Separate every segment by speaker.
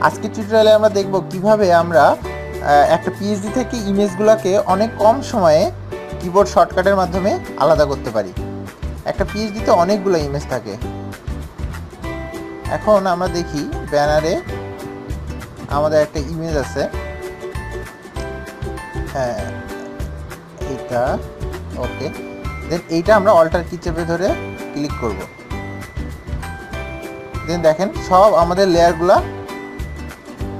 Speaker 1: আজকের টিউটোরিয়ালে আমরা দেখব কিভাবে আমরা একটা পিএসডি থেকে ইমেজগুলোকে অনেক কম সময়ে কিবোর্ড শর্টকাটের মাধ্যমে আলাদা করতে পারি। একটা পিএসডিতে অনেকগুলো ইমেজ থাকে। এখন আমরা দেখি ব্যানারে আমাদের একটা ইমেজ আছে, হ্যাঁ এইটা, ওকে। দেন এইটা আমরা অল্টার কি চেপে ধরে ক্লিক করব। দেন দেখেন সব আমাদের লেয়ারগুলো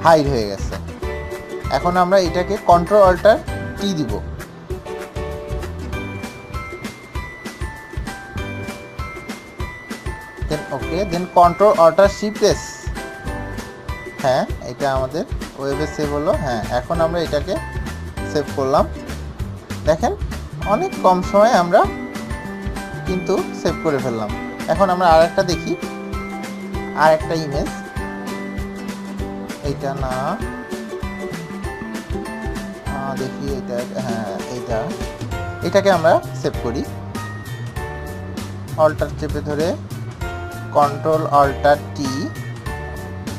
Speaker 1: হাইড হয়ে গেছে। এখন আমরা এটাকে কন্ট্রোল অল্টার টি দিব। দেন ওকে, দেন কন্ট্রোল অল্টার শিফট এস। হ্যাঁ, এটা আমাদের ওয়েবে সেভ হলো। হ্যাঁ, এখন আমরা এটাকে সেভ করলাম। দেখেন অনেক কম সময়ে আমরা কিন্তু সেভ করে ফেললাম। এখন আমরা আরেকটা দেখি, আরেকটা ইমেজ, এইটা না, দেখি এটা, হ্যাঁ এটাকে আমরা সেভ করি। অল্টার চেপে ধরে কন্ট্রোল অল্টার টি,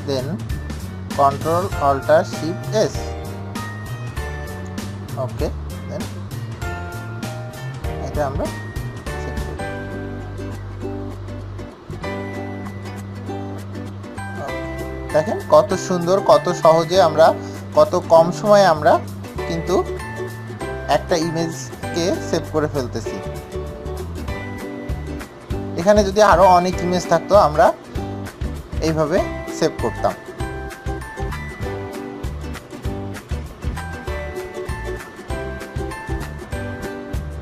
Speaker 1: দেন কন্ট্রোল অল্টার শিফট এস, ওকে। দেন এটা আমরা সেভ করি। দেখেন কত সুন্দর, কত সহজে আমরা, কত কম সময়ে আমরা কিন্তু একটা ইমেজকে সেভ করে ফেলতেছি। এখানে যদি আরো অনেক ইমেজ থাকতো আমরা এইভাবে সেভ করতাম।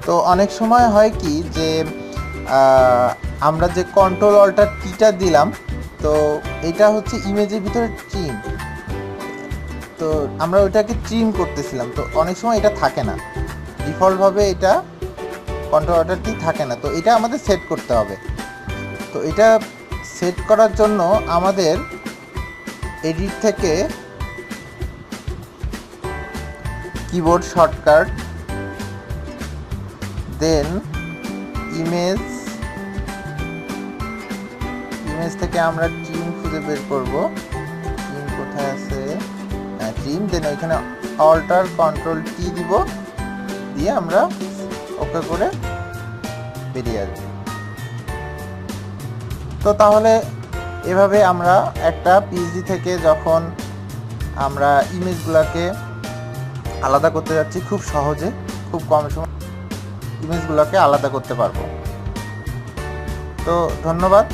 Speaker 1: তো অনেক সময় হয় কি যে আমরা যে কন্ট্রোল অল্টার টিটা দিলাম, তো এটা হচ্ছে ইমেজের ভিতরে ট্রিম, তো আমরা ওইটাকে ট্রিম করতেছিলাম, তো অনেক সময় এটা থাকে না, ডিফল্টভাবে এটা কন্ট্রোল অল্টার টি থাকে না। তো এটা আমাদের সেট করতে হবে। তো এটা সেট করার জন্য আমাদের এডিট থেকে কিবোর্ড শর্টকাট, দেন ইমেজ থেকে আমরা ট্রিম খুঁজে বের করব। ট্রিম কোথায় আছে? হ্যাঁ, ট্রিম। দেন ওইখানে অল্টার কন্ট্রোল টি দিব, দিয়ে আমরা ওকে করে বেরিয়ে আসবো। তো তাহলে এভাবে আমরা একটা পিএসডি থেকে যখন আমরা ইমেজগুলোকে আলাদা করতে যাচ্ছি, খুব সহজে, খুব কম সময় ইমেজগুলোকে আলাদা করতে পারবো। তো ধন্যবাদ।